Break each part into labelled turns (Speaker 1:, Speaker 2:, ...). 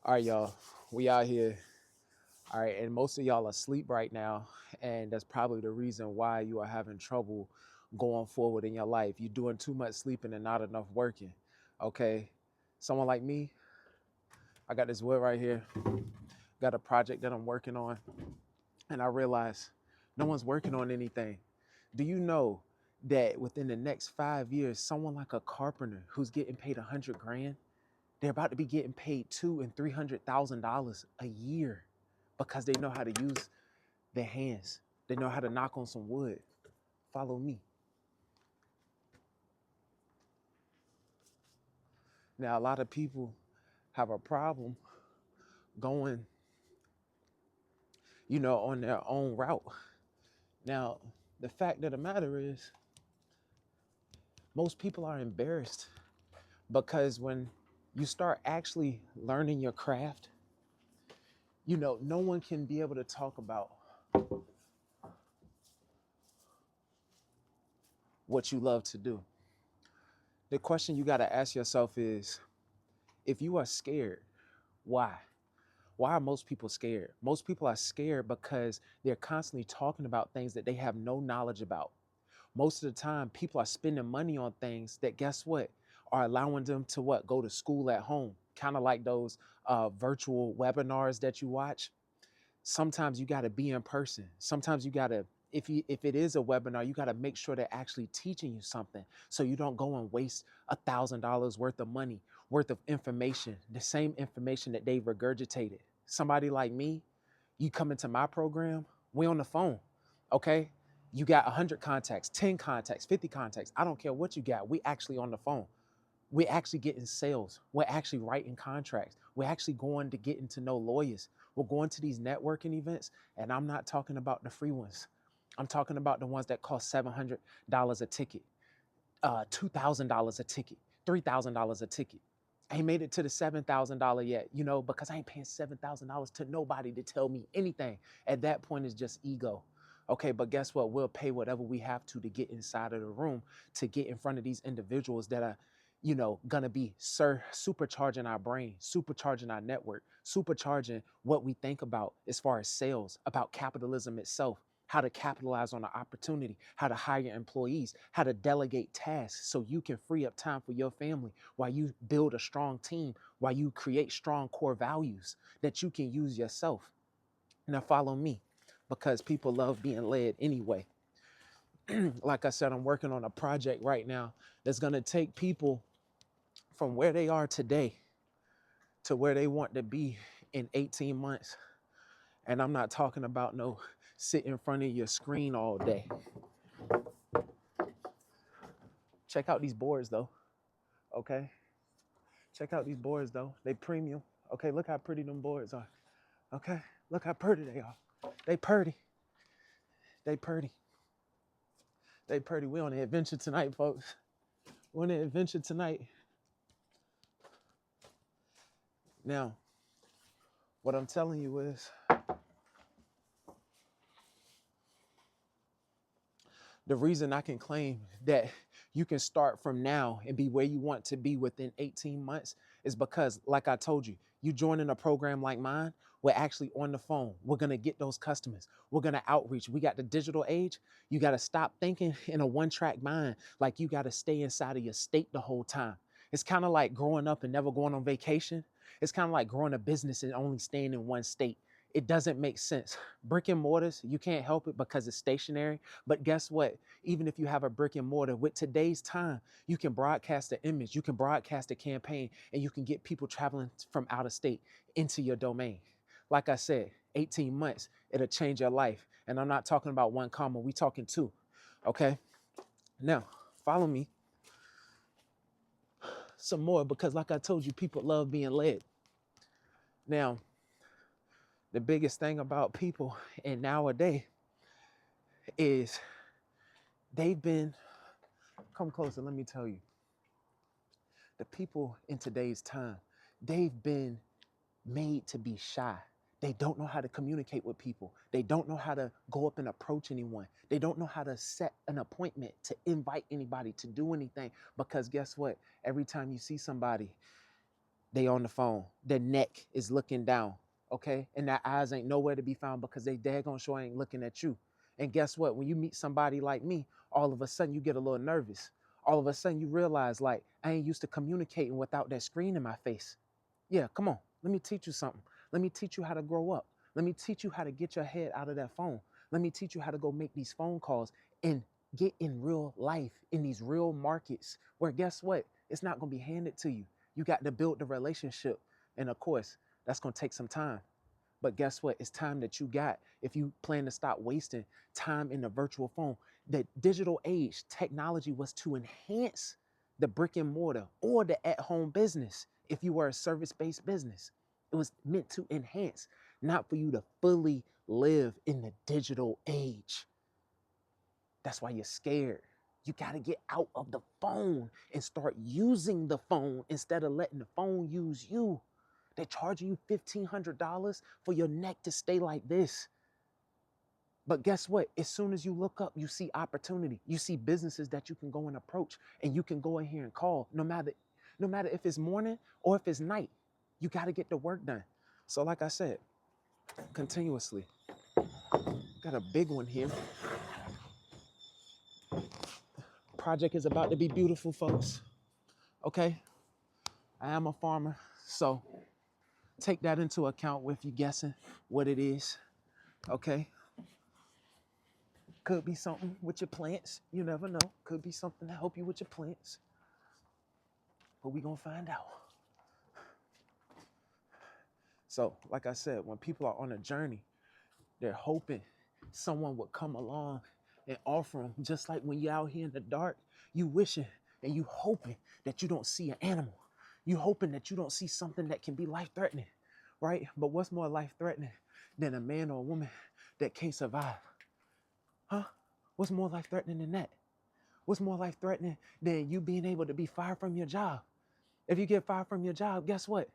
Speaker 1: All right, y'all. We out here. All right, and most of y'all are asleep right now, and that's probably the reason why you are having trouble going forward in your life. You're doing too much sleeping and not enough working. Okay, someone like me, I got this wood right here. Got a project that I'm working on, and I realize no one's working on anything. Do you know that within the next 5 years, someone like a carpenter who's getting paid 100 grand, they're about to be getting paid $200,000 and $300,000 a year because they know how to use their hands. They know how to knock on some wood. Follow me. Now, a lot of people have a problem going, on their own route. Now, the fact of the matter is, most people are embarrassed because when you start actually learning your craft, no one can be able to talk about what you love to do. The question you got to ask yourself is, if you are scared, why? Why are most people scared? Most people are scared because they're constantly talking about things that they have no knowledge about. Most of the time, people are spending money on things that, guess what, are allowing them to what? Go to school at home. Kind of like those virtual webinars that you watch. Sometimes you got to be in person. Sometimes you got to, if it is a webinar, you got to make sure they're actually teaching you something, so you don't go and waste $1,000 worth of money, worth of information, the same information that they've regurgitated. Somebody like me, you come into my program, we on the phone, okay? You got 100 contacts, 10 contacts, 50 contacts. I don't care what you got. We actually on the phone. We're actually getting sales. We're actually writing contracts. We're actually going to getting to know lawyers. We're going to these networking events, and I'm not talking about the free ones. I'm talking about the ones that cost $700 a ticket, $2,000 a ticket, $3,000 a ticket. I ain't made it to the $7,000 yet, because I ain't paying $7,000 to nobody to tell me anything. At that point, it's just ego. Okay, but guess what? We'll pay whatever we have to get inside of the room, to get in front of these individuals that are, gonna be supercharging our brain, supercharging our network, supercharging what we think about as far as sales, about capitalism itself, how to capitalize on the opportunity, how to hire employees, how to delegate tasks so you can free up time for your family while you build a strong team, while you create strong core values that you can use yourself. Now follow me, because people love being led anyway. Like I said, I'm working on a project right now that's going to take people from where they are today to where they want to be in 18 months. And I'm not talking about no sit in front of your screen all day. Check out these boards though. Okay. Check out these boards though. They premium. Okay. Look how pretty them boards are. Okay. Look how pretty they are. They pretty. They pretty. They pretty. We on an adventure tonight, folks. We're on an adventure tonight. Now, what I'm telling you is, the reason I can claim that you can start from now and be where you want to be within 18 months is because, like I told you, you joining a program like mine, we're actually on the phone. We're going to get those customers. We're going to outreach. We got the digital age. You got to stop thinking in a one-track mind, like you got to stay inside of your state the whole time. It's kind of like growing up and never going on vacation. It's kind of like growing a business and only staying in one state. It doesn't make sense. Brick and mortars, you can't help it because it's stationary. But guess what? Even if you have a brick and mortar, with today's time, you can broadcast the image, you can broadcast a campaign, and you can get people traveling from out of state into your domain. Like I said, 18 months, it'll change your life. And I'm not talking about one comma, we talking two. Okay? Now, follow me some more, because like I told you, people love being led. Now, the biggest thing about people in nowadays is they've been, come closer, let me tell you, the people in today's time, they've been made to be shy. They don't know how to communicate with people. They don't know how to go up and approach anyone. They don't know how to set an appointment, to invite anybody to do anything. Because guess what? Every time you see somebody, They on the phone. Their neck is looking down, okay? And their eyes ain't nowhere to be found because they daggone sure ain't looking at you. And guess what? When you meet somebody like me, all of a sudden you get a little nervous. All of a sudden you realize, like, I ain't used to communicating without that screen in my face. Yeah, come on. Let me teach you something. Let me teach you how to grow up. Let me teach you how to get your head out of that phone. Let me teach you how to go make these phone calls and get in real life, in these real markets where guess what? It's not going to be handed to you. You got to build the relationship. And of course, that's going to take some time. But guess what? It's time that you got if you plan to stop wasting time in the virtual phone. The digital age technology was to enhance the brick and mortar or the at-home business. If you were a service-based business, it was meant to enhance, not for you to fully live in the digital age. That's why you're scared. You got to get out of the phone and start using the phone instead of letting the phone use you. They're charging you $1,500 for your neck to stay like this. But guess what? As soon as you look up, you see opportunity. You see businesses that you can go and approach, and you can go in here and call no matter if it's morning or if it's night. You got to get the work done. So like I said, continuously. Got a big one here. Project is about to be beautiful, folks. Okay? I am a farmer, so take that into account with you guessing what it is. Okay? Could be something with your plants. You never know. Could be something to help you with your plants. But we're going to find out. So, like I said, when people are on a journey, they're hoping someone would come along and offer them, just like when you're out here in the dark, you wishing and you hoping that you don't see an animal. You hoping that you don't see something that can be life-threatening, right? But what's more life-threatening than a man or a woman that can't survive? Huh? What's more life-threatening than that? What's more life-threatening than you being able to be fired from your job? If you get fired from your job, guess what?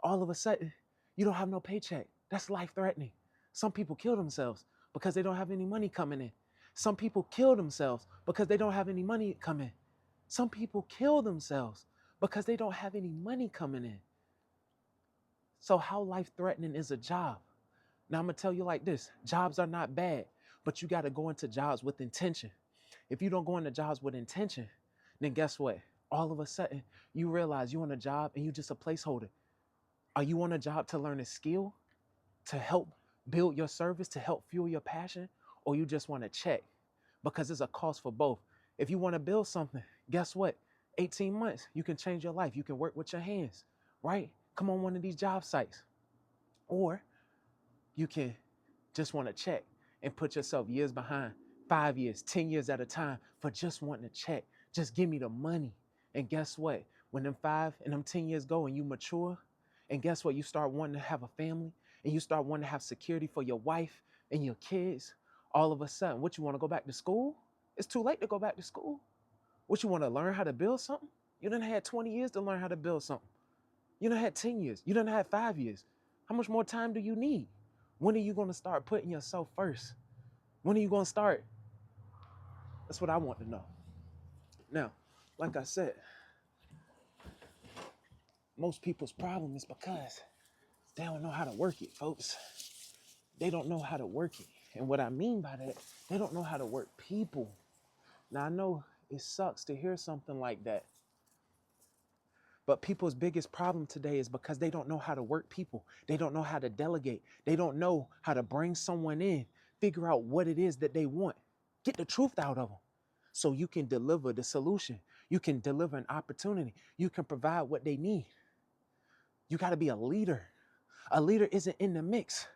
Speaker 1: All of a sudden, you don't have no paycheck. That's life-threatening. Some people kill themselves because they don't have any money coming in. Some people kill themselves because they don't have any money coming in. Some people kill themselves because they don't have any money coming in. So how life-threatening is a job? Now I'm going to tell you like this. Jobs are not bad, but you got to go into jobs with intention. If you don't go into jobs with intention, then guess what? All of a sudden, you realize you're on a job and you're just a placeholder. Are you on a job to learn a skill, to help build your service, to help fuel your passion, or you just want to check? Because there's a cost for both. If you want to build something, guess what? 18 months, you can change your life. You can work with your hands, right? Come on one of these job sites. Or you can just want to check and put yourself years behind, 5 years, 10 years at a time for just wanting to check. Just give me the money. And guess what? When them 5 and them 10 years go and you mature, and guess what? You start wanting to have a family and you start wanting to have security for your wife and your kids. All of a sudden, what, you want to go back to school? It's too late to go back to school. What, you want to learn how to build something? You done had 20 years to learn how to build something. You done had 10 years. You done had 5 years. How much more time do you need? When are you going to start putting yourself first? When are you going to start? That's what I want to know. Now, like I said, most people's problem is because they don't know how to work it, folks. They don't know how to work it. And what I mean by that, they don't know how to work people. Now, I know it sucks to hear something like that, but people's biggest problem today is because they don't know how to work people. They don't know how to delegate. They don't know how to bring someone in, figure out what it is that they want, get the truth out of them so you can deliver the solution. You can deliver an opportunity. You can provide what they need. You got to be a leader. A leader isn't in the mix.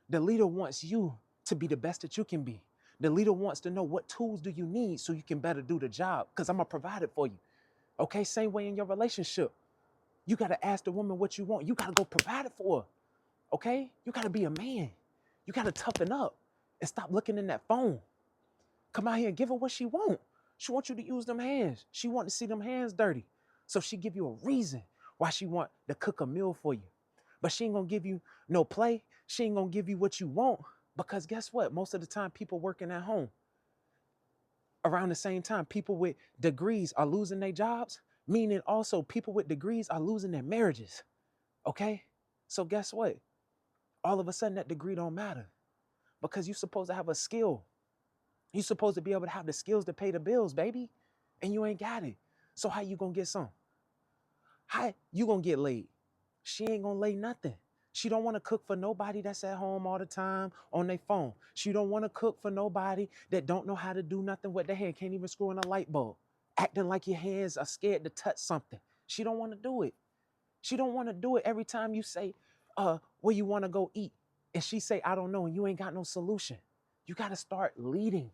Speaker 1: The leader wants you to be the best that you can be. The leader wants to know what tools do you need so you can better do the job, because I'm going to provide it for you. Okay, same way in your relationship. You got to ask the woman what you want. You got to go provide it for her. Okay? You got to be a man. You got to toughen up and stop looking in that phone. Come out here and give her what she wants. She wants you to use them hands. She wants to see them hands dirty. So she give you a reason why she want to cook a meal for you. But she ain't going to give you no play. She ain't going to give you what you want, because guess what? Most of the time, people working at home. Around the same time, people with degrees are losing their jobs, meaning also people with degrees are losing their marriages. Okay? So guess what? All of a sudden that degree don't matter because you're supposed to have a skill. You're supposed to be able to have the skills to pay the bills, baby. And you ain't got it. So how you gonna get some? How you gonna get laid? She ain't gonna lay nothing. She don't want to cook for nobody that's at home all the time on their phone. She don't want to cook for nobody that don't know how to do nothing with their hand, can't even screw in a light bulb, acting like your hands are scared to touch something. She don't want to do it. She don't want to do it every time you say, where you want to go eat. And she say, I don't know, and you ain't got no solution. You got to start leading,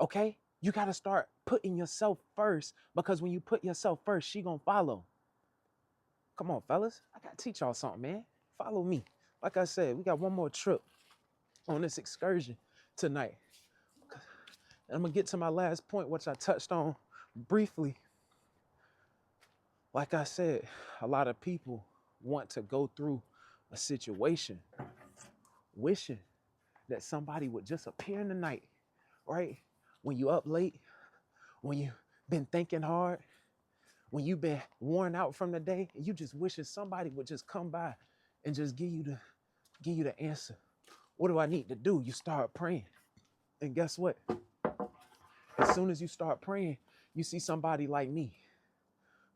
Speaker 1: okay? You got to start putting yourself first because when you put yourself first, she gonna follow. Come on, fellas. I got to teach y'all something, man. Follow me. Like I said, we got one more trip on this excursion tonight. And I'm going to get to my last point, which I touched on briefly. Like I said, a lot of people want to go through a situation wishing that somebody would just appear in the night, right? When you up late, when you've been thinking hard, when you've been worn out from the day, and you just wishing somebody would just come by and just give you the answer. What do I need to do? You start praying. And guess what? As soon as you start praying, you see somebody like me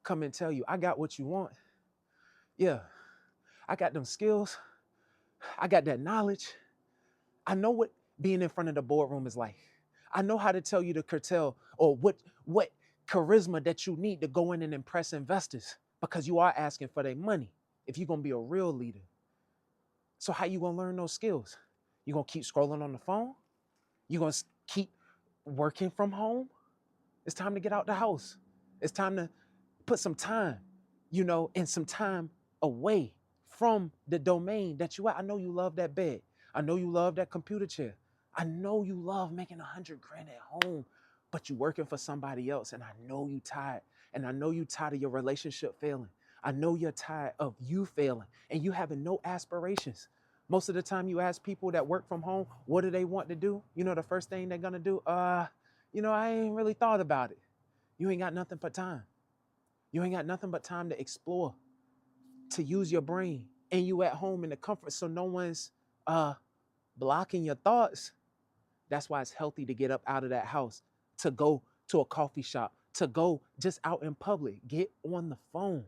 Speaker 1: come and tell you, I got what you want. Yeah, I got them skills. I got that knowledge. I know what being in front of the boardroom is like. I know how to tell you to curtail or what charisma that you need to go in and impress investors because you are asking for their money if you're going to be a real leader. So how you going to learn those skills? You going to keep scrolling on the phone? You going to keep working from home? It's time to get out the house. It's time to put some time, and some time away from the domain that you at. I know you love that bed. I know you love that computer chair. I know you love making $100,000 at home, but you working for somebody else. And I know you tired. And I know you tired of your relationship failing. I know you're tired of you failing and you having no aspirations. Most of the time you ask people that work from home, what do they want to do? The first thing they're going to do, I ain't really thought about it. You ain't got nothing but time. You ain't got nothing but time to explore, to use your brain, and you at home in the comfort so no one's blocking your thoughts. That's why it's healthy to get up out of that house, to go to a coffee shop, to go just out in public, get on the phone.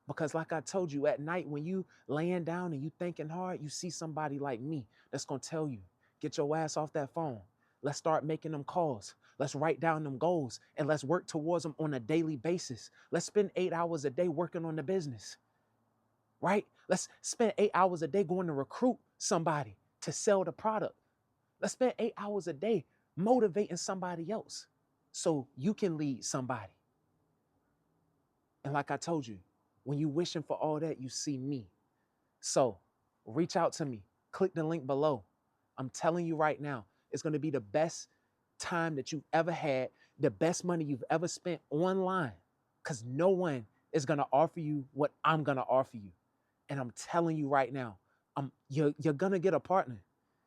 Speaker 1: Because like I told you, at night when you laying down and you thinking hard, you see somebody like me that's going to tell you, get your ass off that phone. Let's start making them calls. Let's write down them goals and let's work towards them on a daily basis. Let's spend 8 hours a day working on the business, right? Let's spend 8 hours a day going to recruit somebody to sell the product. Let's spend 8 hours a day motivating somebody else so you can lead somebody. And like I told you, when you wishing for all that, you see me. So reach out to me. Click the link below. I'm telling you right now, it's going to be the best time that you've ever had, the best money you've ever spent online, because no one is going to offer you what I'm going to offer you. And I'm telling you right now, you're going to get a partner.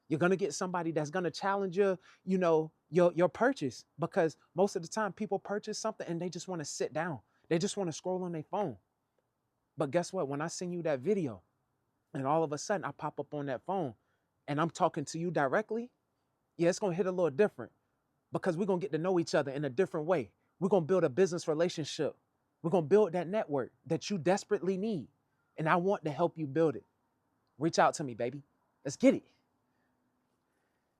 Speaker 1: You're going to get somebody that's going to challenge your purchase, because most of the time people purchase something and they just want to sit down. They just want to scroll on their phone. But guess what? When I send you that video and all of a sudden I pop up on that phone and I'm talking to you directly, yeah, it's going to hit a little different because we're going to get to know each other in a different way. We're going to build a business relationship. We're going to build that network that you desperately need. And I want to help you build it. Reach out to me, baby. Let's get it.